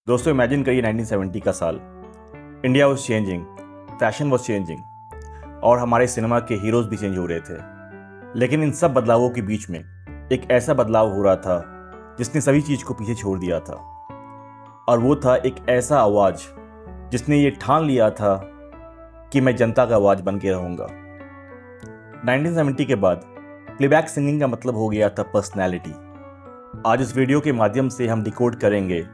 दोस्तों इमेजिन करिए 1970 का साल। India was changing, fashion was changing और हमारे सिनेमा के हीरोज भी चेंज हो रहे थे। लेकिन इन सब बदलावों के बीच में एक ऐसा बदलाव हो रहा था जिसने सभी चीज़ को पीछे छोड़ दिया था। और वो था एक ऐसा आवाज़ जिसने ये ठान लिया था कि मैं जनता का आवाज़ बन के रहूँगा। 1970 के बाद प्लेबैक सिंगिंग का मतलब हो गया था पर्सनैलिटी। आज इस वीडियो के माध्यम से हम डिकोड करेंगे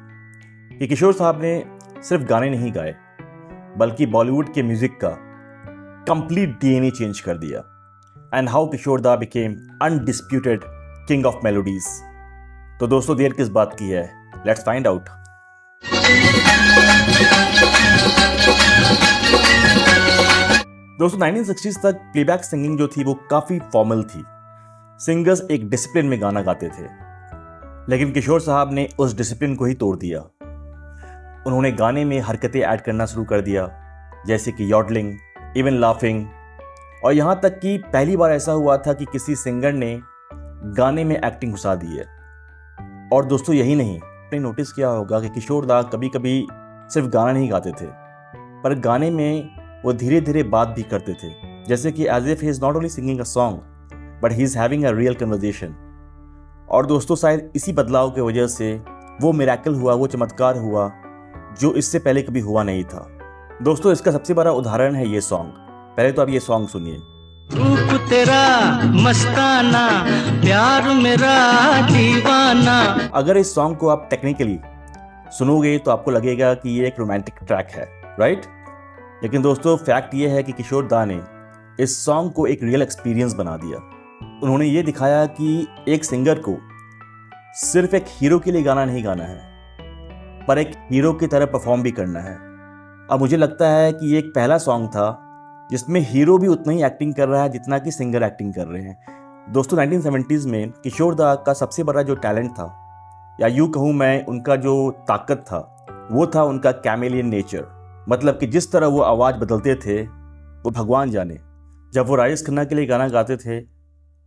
कि किशोर साहब ने सिर्फ गाने नहीं गाए बल्कि बॉलीवुड के म्यूजिक का कंप्लीट डीएनए चेंज कर दिया एंड हाउ किशोर दा became undisputed king of melodies. तो दोस्तों देर किस बात की है, लेट्स फाइंड आउट। दोस्तों 1960s तक प्लेबैक सिंगिंग जो थी वो काफी फॉर्मल थी। सिंगर्स एक डिसिप्लिन में गाना गाते थे, लेकिन किशोर साहब ने उस डिसिप्लिन को ही तोड़ दिया। उन्होंने गाने में हरकतें ऐड करना शुरू कर दिया, जैसे कि यॉडलिंग, इवन लाफिंग, और यहाँ तक कि पहली बार ऐसा हुआ था कि किसी सिंगर ने गाने में एक्टिंग घुसा दी है। और दोस्तों यही नहीं, आपने नोटिस किया होगा कि किशोर दा कभी कभी सिर्फ गाना नहीं गाते थे, पर गाने में वो धीरे धीरे बात भी करते थे, जैसे कि as if he is not only singing a song but he is having a real conversation. और दोस्तों शायद इसी बदलाव की वजह से वो मिरेकल हुआ, वो चमत्कार हुआ जो इससे पहले कभी हुआ नहीं था। दोस्तों इसका सबसे बड़ा उदाहरण है ये सॉन्ग। पहले तो आप ये सॉन्ग सुनिए। रूप तेरा मस्ताना, प्यार मेरा दीवाना। अगर इस सॉन्ग को आप टेक्निकली सुनोगे तो आपको लगेगा कि ये एक रोमांटिक ट्रैक है, राइट? लेकिन दोस्तों फैक्ट ये है कि किशोर दा ने इस सॉन्ग को एक रियल एक्सपीरियंस बना दिया। उन्होंने ये दिखाया कि एक सिंगर को सिर्फ एक हीरो के लिए गाना नहीं गाना है, पर एक हीरो की तरह परफॉर्म भी करना है। अब मुझे लगता है कि ये एक पहला सॉन्ग था जिसमें हीरो भी उतना ही एक्टिंग कर रहा है जितना कि सिंगर एक्टिंग कर रहे हैं। दोस्तों 1970s में किशोर दा का सबसे बड़ा जो टैलेंट था, या यूँ कहूँ मैं उनका जो ताकत था, वो था उनका कैमेलियन नेचर। मतलब कि जिस तरह वो आवाज़ बदलते थे वो भगवान जाने। जब वो राजेश खन्ना के लिए गाना गाते थे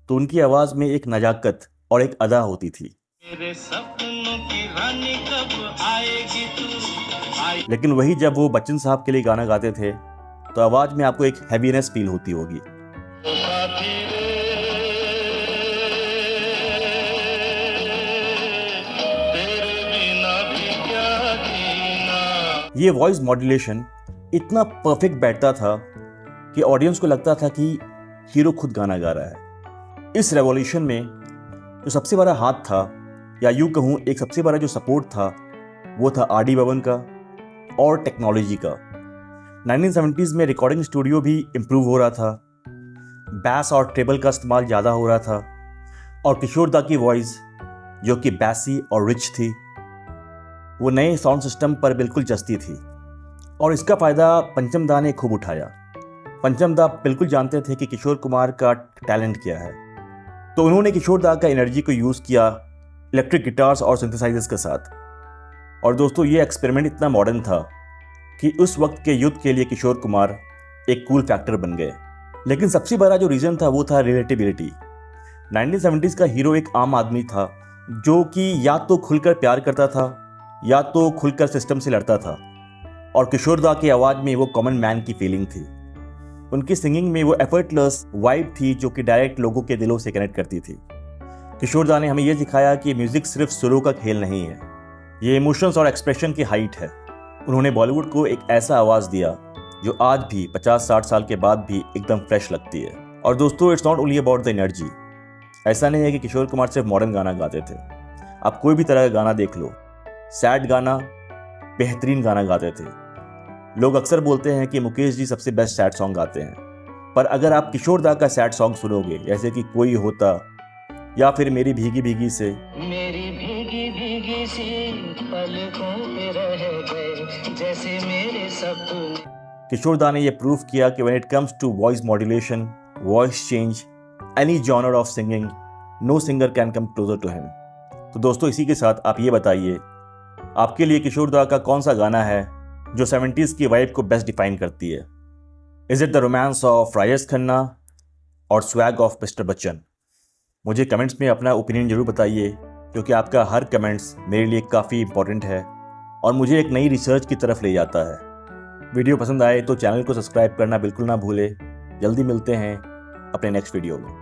तो उनकी आवाज़ में एक नजाकत और एक अदा होती थी। मेरे सपनों की रानी कब आएगी तू? लेकिन वही जब वो बच्चन साहब के लिए गाना गाते थे तो आवाज़ में आपको एक हैवीनेस फील होती होगी। ये वॉइस मॉड्यूलेशन इतना परफेक्ट बैठता था कि ऑडियंस को लगता था कि हीरो खुद गाना गा रहा है। इस रेवोल्यूशन में जो सबसे बड़ा हाथ था, या यूँ कहूँ एक सबसे बड़ा जो सपोर्ट था, वो था आर.डी. बर्मन का और टेक्नोलॉजी का। 1970s में रिकॉर्डिंग स्टूडियो भी इम्प्रूव हो रहा था, बैस और ट्रेबल का इस्तेमाल ज़्यादा हो रहा था, और किशोर दा की वॉइस जो कि बैसी और रिच थी वो नए साउंड सिस्टम पर बिल्कुल जचती थी। और इसका फ़ायदा पंचम दा ने खूब उठाया। पंचम दा बिल्कुल जानते थे कि किशोर कुमार का टैलेंट क्या है, तो उन्होंने किशोर दा का एनर्जी को यूज़ किया इलेक्ट्रिक गिटार्स और सिंथेसाइजर्स के साथ। और दोस्तों ये एक्सपेरिमेंट इतना मॉडर्न था कि उस वक्त के युद्ध के लिए किशोर कुमार एक कूल फैक्टर बन गए। लेकिन सबसे बड़ा जो रीज़न था वो था रिलेटिबिलिटी। 1970s का हीरो एक आम आदमी था जो कि या तो खुलकर प्यार करता था या तो खुलकर सिस्टम से लड़ता था, और किशोर दा की आवाज़ में वो कॉमन मैन की फीलिंग थी। उनकी सिंगिंग में वो एफर्टलेस वाइब थी जो कि डायरेक्ट लोगों के दिलों से कनेक्ट करती थी। किशोर दा ने हमें यह सिखाया कि म्यूज़िक सिर्फ सुरों का खेल नहीं है, ये इमोशंस और एक्सप्रेशन की हाइट है। उन्होंने बॉलीवुड को एक ऐसा आवाज़ दिया जो आज भी 50-60 साल के बाद भी एकदम फ्रेश लगती है। और दोस्तों it's not only about the energy. ऐसा नहीं है कि किशोर कुमार सिर्फ मॉडर्न गाना गाते थे। आप कोई भी तरह का गाना देख लो, सैड गाना, बेहतरीन गाना गाते थे। लोग अक्सर बोलते हैं कि मुकेश जी सबसे बेस्ट सैड सॉन्ग गाते हैं, पर अगर आप किशोर दा का सैड सॉन्ग सुनोगे, जैसे कि कोई होता या फिर मेरी भीगी भीगी से, मेरी भीगी भीगी सी पलकों पे रह गए जैसे मेरे सपने। किशोर दा ने यह प्रूव किया कि when it comes to voice modulation, voice change, any genre of singing, no singer can come closer to him. तो दोस्तों इसी के साथ आप ये बताइए, आपके लिए किशोर दा का कौन सा गाना है जो 70s की वाइब को बेस्ट डिफाइन करती है? Is it the romance of Rajesh Khanna और स्वैग ऑफ मिस्टर बच्चन? मुझे कमेंट्स में अपना ओपिनियन जरूर बताइए, क्योंकि आपका हर कमेंट्स मेरे लिए काफ़ी इंपॉर्टेंट है और मुझे एक नई रिसर्च की तरफ ले जाता है। वीडियो पसंद आए तो चैनल को सब्सक्राइब करना बिल्कुल ना भूले। जल्दी मिलते हैं अपने नेक्स्ट वीडियो में।